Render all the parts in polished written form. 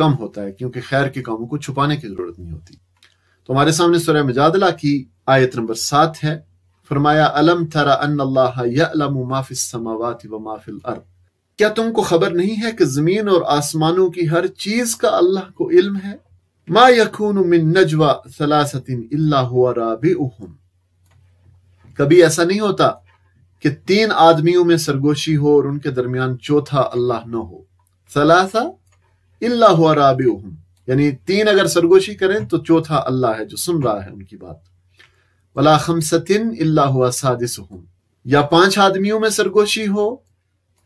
کم ہوتا ہے، کیونکہ خیر کے کاموں کو چھپانے کی ضرورت نہیں ہوتی۔ تو ہمارے سامنے سورہ مجادلہ کی آیت نمبر 7 ہے۔ فرمایا الم تر ان اللہ یعلم ما فی السماوات و ما فی الارض، کیا تم کو خبر نہیں ہے کہ زمین اور آسمانوں کی ہر چیز کا اللہ کو علم ہے؟ ما یکون من نجوى ثلاثة الا هو رابعهم، کبھی ایسا نہیں ہوتا کہ 3 آدمیوں میں سرگوشی ہو اور ان کے درمیان چوتھا اللہ نہ ہو۔ ثلاثہ الا هو رابعهم، یعنی 3 اگر سرگوشی کریں تو چوتھا اللہ ہے جو سن رہا ہے ان کی بات۔ ولا خمسة الا هو سادسهم، یا 5 آدمیوں میں سرگوشی ہو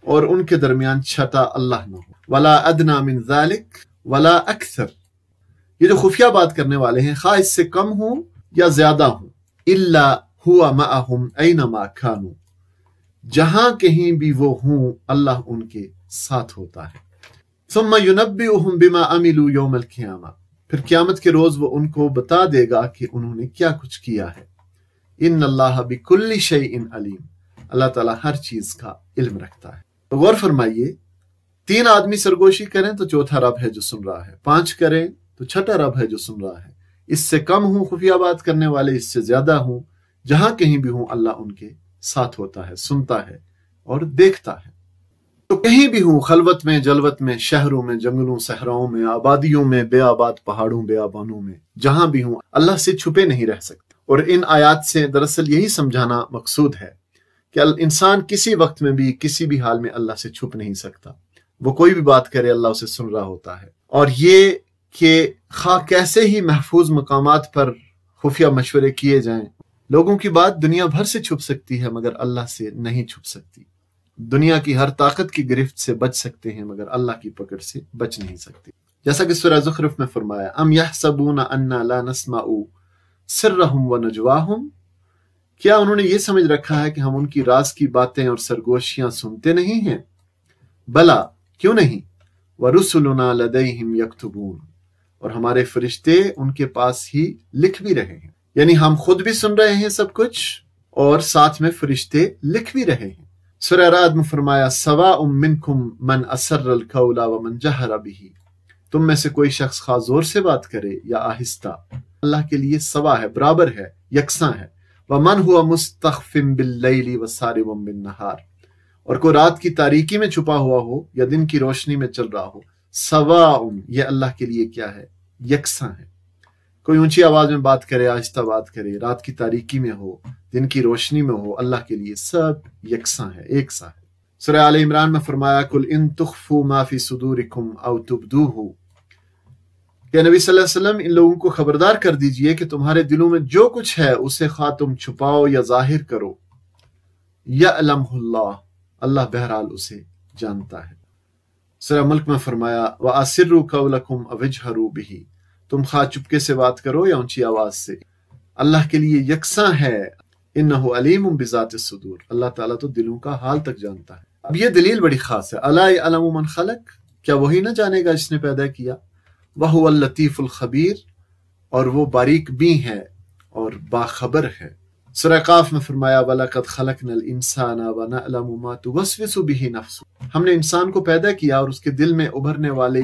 اور ان کے درمیان چھٹا اللہ نہ ہو۔ ولا ادنى من ذلك ولا اکثر، یہ جو خفیہ بات کرنے والے ہیں خواہ اس سے کم ہوں یا زیادہ ہوں، الا هو معهم اینما كانوا، جہاں کہیں بھی وہ ہوں اللہ ان کے ساتھ ہوتا ہے۔ ثم ينبئهم بما عملوا یوم القیامہ، پھر قیامت کے روز وہ ان کو بتا دے گا کہ انہوں نے کیا کچھ کیا ہے۔ ان اللہ بکل شیء علیم، اللہ تعالیٰ ہر چیز کا علم رکھتا ہے۔ تو غور فرمائیے، 3 آدمی سرگوشی کریں تو چوتھا رب ہے جو سن رہا ہے، 5 کریں تو چھٹا رب ہے جو سن رہا ہے، اس سے کم ہوں خفیہ بات کرنے والے، اس سے زیادہ ہوں، جہاں کہیں بھی ہوں اللہ ان کے ساتھ ہوتا ہے، سنتا ہے اور دیکھتا ہے۔ تو کہیں بھی ہوں، خلوت میں، جلوت میں، شہروں میں، جنگلوں صحراؤں میں، آبادیوں میں، بے آباد پہاڑوں بیابانوں میں، جہاں بھی ہوں اللہ سے چھپے نہیں رہ سکتے۔ اور ان آیات سے دراصل یہی سمجھانا مقصود ہے کہ انسان کسی وقت میں بھی کسی بھی حال میں اللہ سے چھپ نہیں سکتا، وہ کوئی بھی بات کرے اللہ اسے سن رہا ہوتا ہے۔ اور یہ کہ خواہ کیسے ہی محفوظ مقامات پر خفیہ مشورے کیے جائیں، لوگوں کی بات دنیا بھر سے چھپ سکتی ہے مگر اللہ سے نہیں چھپ سکتی۔ دنیا کی ہر طاقت کی گرفت سے بچ سکتے ہیں مگر اللہ کی پکڑ سے بچ نہیں سکتے، جیسا کہ سورہ زخرف میں فرمایا ام یحسبون انا لا نسمع سرهم ونجواهم، کیا انہوں نے یہ سمجھ رکھا ہے کہ ہم ان کی راز کی باتیں اور سرگوشیاں سنتے نہیں ہیں؟ بلا، کیوں نہیں، ورسلنا لدیہم یکتبون، اور ہمارے فرشتے ان کے پاس ہی لکھ بھی رہے ہیں، یعنی ہم خود بھی سن رہے ہیں سب کچھ اور ساتھ میں فرشتے لکھ بھی رہے ہیں۔ سورہ رعد میں فرمایا سواء منکم من اسر القول ومن جہر بہ، تم میں سے کوئی شخص خواہ زور سے بات کرے یا آہستہ، اللہ کے لیے سوا ہے، برابر ہے، یکساں ہے۔ ومن هو مستخف باللیل وسارب بالنہار، اور کوئی رات کی تاریکی میں چھپا ہوا ہو یا دن کی روشنی میں چل رہا ہو، سواء، یہ اللہ کے لیے کیا ہے، یکساں ہے۔ کوئی اونچی آواز میں بات کرے، آہستہ بات کرے، رات کی تاریکی میں ہو، دن کی روشنی میں ہو، اللہ کے لیے سب یکساں ہے، ایک سا ہے۔ سورہ آل عمران میں فرمایا قل ان تخفوا ما فی صدورکم او تبدوہ، کہ نبی صلی اللہ علیہ وسلم ان لوگوں کو خبردار کر دیجئے کہ تمہارے دلوں میں جو کچھ ہے اسے خواہ تم چھپاؤ یا ظاہر کرو، یعلمہ اللہ، اللہ بہرحال اسے جانتا ہے۔ سورہ ملک میں فرمایا وَأَسِرُّوا قَوْلَكُمْ أَوْ اجْهَرُوا بِهِ، تم خواہ چپکے سے بات کرو یا اونچی آواز سے، اللہ کے لیے یکساں ہے۔ إِنَّهُ عَلِيمٌ بِذَاتِ الصُّدُورِ، اللہ تعالیٰ تو دلوں کا حال تک جانتا ہے۔ اب یہ دلیل بڑی خاص ہے، أَلَا يَعْلَمُ مَنْ خَلَقَ، کیا وہی نہ جانے گا جس نے پیدا کیا، وَهُوَ اللطیف الخبیر، اور وہ باریک بھی ہے اور باخبر ہے۔ سورہ قاف میں فرمایا وَلَقَدْ خَلَقْنَا الْإِنسَانَ وَنَعْلَمُ مَا تُوَسْوِسُ بِهِ نَفْسُهُ، ہم نے انسان کو پیدا کیا اور اس کے دل میں ابھرنے والے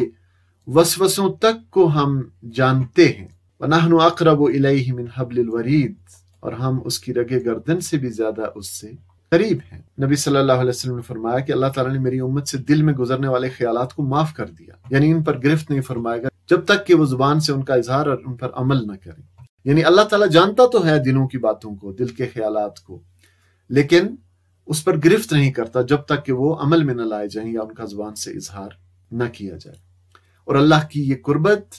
وسوسوں تک کو ہم جانتے ہیں۔ وَنَحْنُ أَقْرَبُ إِلَيْهِ مِنْ حَبْلِ الْوَرِيدِ، اور ہم اس کی رگ گردن سے بھی زیادہ اس سے قریب ہیں۔ نبی صلی اللہ علیہ وسلم نے فرمایا کہ اللہ تعالیٰ نے میری امت سے دل میں گزرنے والے خیالات کو معاف کر دیا، یعنی ان پر گرفت نہیں فرمائے گا جب تک کہ وہ زبان سے ان کا اظہار اور ان پر عمل نہ کریں۔ یعنی اللہ تعالیٰ جانتا تو ہے دلوں کی باتوں کو، دل کے خیالات کو، لیکن اس پر گرفت نہیں کرتا جب تک کہ وہ عمل میں نہ لائے جائیں یا ان کا زبان سے اظہار نہ کیا جائے۔ اور اللہ کی یہ قربت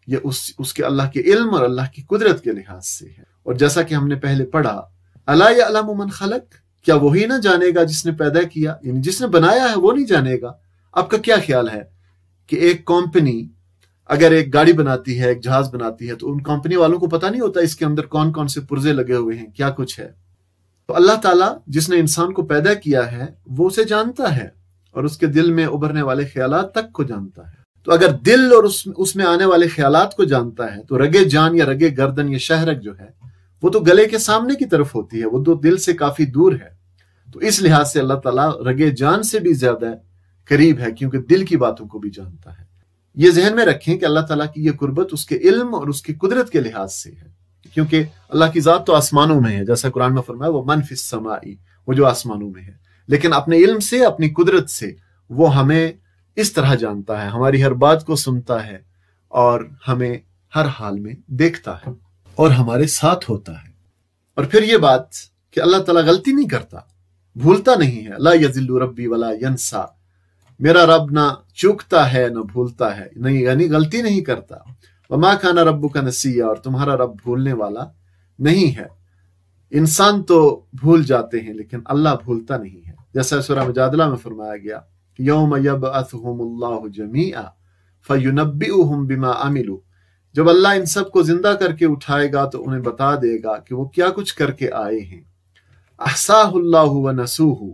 یہ اس کے اللہ کے علم اور اللہ کی قدرت کے لحاظ سے ہے۔ اور جیسا کہ ہم نے پہلے پڑھا الا یعلم من خلق، کیا وہی نہ جانے گا جس نے پیدا کیا، یعنی جس نے بنایا ہے وہ نہیں جانے گا۔ آپ کا کیا خیال ہے کہ ایک کمپنی اگر ایک گاڑی بناتی ہے، ایک جہاز بناتی ہے، تو ان کمپنی والوں کو پتہ نہیں ہوتا اس کے اندر کون کون سے پرزے لگے ہوئے ہیں، کیا کچھ ہے؟ تو اللہ تعالیٰ جس نے انسان کو پیدا کیا ہے وہ اسے جانتا ہے اور اس کے دل میں ابھرنے والے خیالات تک کو جانتا ہے۔ تو اگر دل اور اس میں آنے والے خیالات کو جانتا ہے تو رگے جان یا رگے گردن یا شہرک جو ہے وہ تو گلے کے سامنے کی طرف ہوتی ہے، وہ تو دل سے کافی دور ہے۔ تو اس لحاظ سے اللہ تعالیٰ رگے جان سے بھی زیادہ قریب ہے، کیونکہ دل کی باتوں کو بھی جانتا ہے۔ یہ ذہن میں رکھیں کہ اللہ تعالیٰ کی یہ قربت اس کے علم اور اس کی قدرت کے لحاظ سے ہے، کیونکہ اللہ کی ذات تو آسمانوں میں ہے، جیسا قرآن میں فرمایا وہ من فی السماء، وہ جو آسمانوں میں ہے، لیکن اپنے علم سے، اپنی قدرت سے وہ ہمیں اس طرح جانتا ہے، ہماری ہر بات کو سنتا ہے اور ہمیں ہر حال میں دیکھتا ہے اور ہمارے ساتھ ہوتا ہے۔ اور پھر یہ بات کہ اللہ تعالیٰ غلطی نہیں کرتا، بھولتا نہیں ہے، لا یضل ربی ولا ینسا، میرا رب نہ چوکتا ہے نہ بھولتا ہے، نہیں یعنی غلطی نہیں کرتا۔ وما کان ربک نسیا، اور تمہارا رب بھولنے والا نہیں ہے۔ انسان تو بھول جاتے ہیں لیکن اللہ بھولتا نہیں ہے، جیسا سورہ مجادلہ میں فرمایا گیا یوم یبعثہم اللہ جمیعا فینبئہم بما عملوا، جب اللہ ان سب کو زندہ کر کے اٹھائے گا تو انہیں بتا دے گا کہ وہ کیا کچھ کر کے آئے ہیں۔ احصاہ اللہ ونسوہ،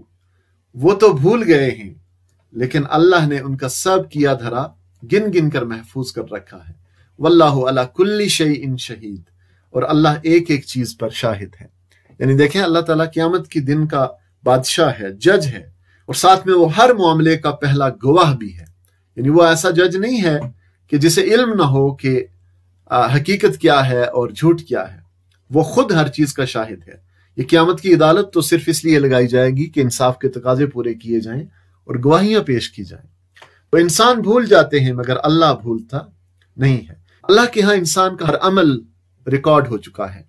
وہ تو بھول گئے ہیں لیکن اللہ نے ان کا سب کیا دھرا گن گن کر محفوظ کر رکھا ہے۔ واللہ علی کل شیء شہید، اور اللہ ایک ایک چیز پر شاہد ہے۔ یعنی دیکھیں اللہ تعالیٰ قیامت کی دن کا بادشاہ ہے، جج ہے، اور ساتھ میں وہ ہر معاملے کا پہلا گواہ بھی ہے۔ یعنی وہ ایسا جج نہیں ہے کہ جسے علم نہ ہو کہ حقیقت کیا ہے اور جھوٹ کیا ہے، وہ خود ہر چیز کا شاہد ہے۔ یہ قیامت کی عدالت تو صرف اس لیے لگائی جائے گی کہ انصاف کے تقاضے پورے کیے جائیں اور گواہیاں پیش کی جائیں۔ تو انسان بھول جاتے ہیں مگر اللہ بھولتا نہیں ہے۔ اللہ کے ہاں انسان کا ہر عمل ریکارڈ ہو چکا ہے،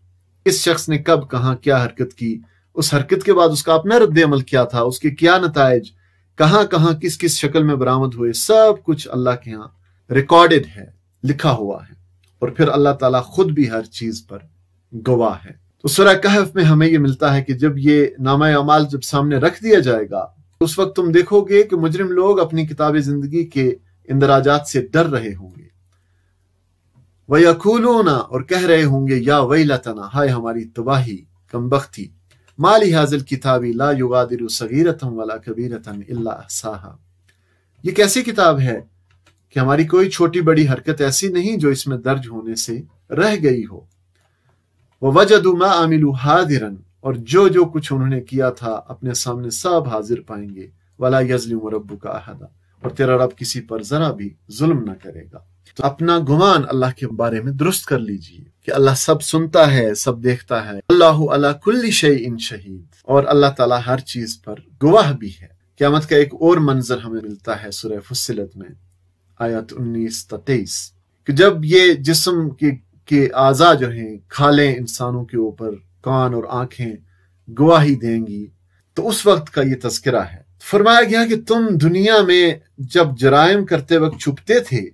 اس شخص نے کب کہاں کیا حرکت کی، اس حرکت کے بعد اس کا اپنا رد عمل کیا تھا، اس کے کیا نتائج، کہاں کہاں کس کس شکل میں برآمد ہوئے، سب کچھ اللہ کے ہاں ریکارڈڈ ہے، لکھا ہوا ہے، اور پھر اللہ تعالیٰ خود بھی ہر چیز پر گواہ ہے۔ تو سورہ کہف میں ہمیں یہ ملتا ہے کہ جب یہ نامہ اعمال جب سامنے رکھ دیا جائے گا، اس وقت تم دیکھو گے کہ مجرم لوگ اپنی کتاب زندگی کے اندراجات سے ڈر رہے ہوں گے۔ وَيَقُولُونَ، اور کہہ رہے ہوں گے یا ویلتنا، ہائے ہماری تباہی، کمبختی، ما لِهَذَا الْكِتَابِ لَا يُغَادِرُ صَغِيرَةً وَلَا كَبِيرَةً إِلَّا أَحْصَاهَا، یہ کیسی کتاب ہے کہ ہماری کوئی چھوٹی بڑی حرکت ایسی نہیں جو اس میں درج ہونے سے رہ گئی ہو۔ وَوَجَدُوا مَا عَمِلُوا حَاضِرًا، اور جو کچھ انہوں نے کیا تھا اپنے سامنے سب حاضر پائیں گے۔ وَلَا يَظْلِمُ رَبُّكَ أَحَدًا، اور تیرا رب کسی پر ذرا بھی ظلم نہ کرے گا۔ تو اپنا گمان اللہ کے بارے میں درست کر لیجئے کہ اللہ سب سنتا ہے، سب دیکھتا ہے۔ اللہ علی کل شیء شہید، اور اللہ تعالیٰ ہر چیز پر گواہ بھی ہے۔ قیامت کا ایک اور منظر ہمیں ملتا ہے سورہ فصلت میں، آیات 19-23، کہ جب یہ جسم کے اعضاء جو ہیں، کھالیں انسانوں کے اوپر، کان اور آنکھیں گواہی دیں گی، تو اس وقت کا یہ تذکرہ ہے۔ فرمایا گیا کہ تم دنیا میں جب جرائم کرتے وقت چھپتے تھے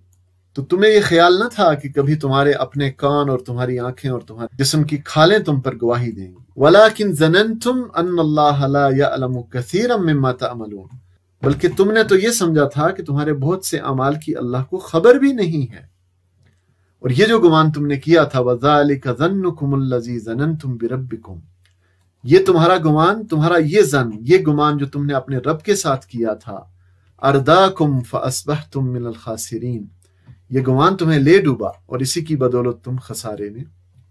تو تمہیں یہ خیال نہ تھا کہ کبھی تمہارے اپنے کان اور تمہاری آنکھیں اور تمہارے جسم کی کھالیں تم پر گواہی دیں گی۔ وَلَٰكِن ظَنَنْتُمْ أَنَّ اللَّهَ لَا يَعْلَمُ كَثِيرًا مِّمَّا تَعْمَلُونَ، بلکہ تم نے تو یہ سمجھا تھا کہ تمہارے بہت سے اعمال کی اللہ کو خبر بھی نہیں ہے، اور یہ جو گمان تم نے کیا تھا وَذَٰلِكَ ظَنُّكُمُ الَّذِي ظَنَنْتُمْ بِرَبِّكُمْ، یہ تمہارا گمان، تمہارا یہ گمان جو تم نے اپنے رب کے ساتھ کیا تھا، ارداکم فاصبحتم من الخاسرین، یہ گمان تمہیں لے ڈوبا اور اسی کی بدولت تم خسارے میں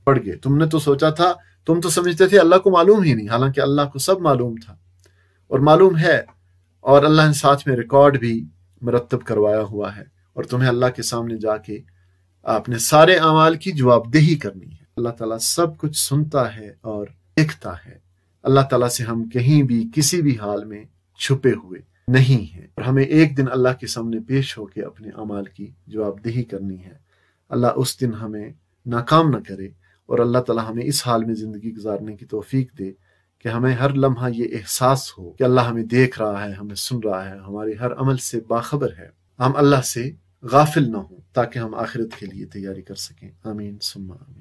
پڑ گئے۔ تم نے تو سوچا تھا، تم تو سمجھتے تھے اللہ کو معلوم ہی نہیں، حالانکہ اللہ کو سب معلوم تھا اور معلوم ہے، اور اللہ نے ساتھ میں ریکارڈ بھی مرتب کروایا ہوا ہے، اور تمہیں اللہ کے سامنے جا کے اپنے سارے اعمال کی جواب دہی کرنی ہے۔ اللہ تعالیٰ سب کچھ سنتا ہے اور دیکھتا ہے۔ اللہ تعالیٰ سے ہم کہیں بھی کسی بھی حال میں چھپے ہوئے نہیں ہیں، اور ہمیں ایک دن اللہ کے سامنے پیش ہو کے اپنے اعمال کی جواب دہی کرنی ہے۔ اللہ اس دن ہمیں ناکام نہ کرے، اور اللہ تعالیٰ ہمیں اس حال میں زندگی گزارنے کی توفیق دے کہ ہمیں ہر لمحہ یہ احساس ہو کہ اللہ ہمیں دیکھ رہا ہے، ہمیں سن رہا ہے، ہمارے ہر عمل سے باخبر ہے، ہم اللہ سے غافل نہ ہوں تاکہ ہم آخرت کے لیے تیاری کر سکیں۔ آمین ثم آمین۔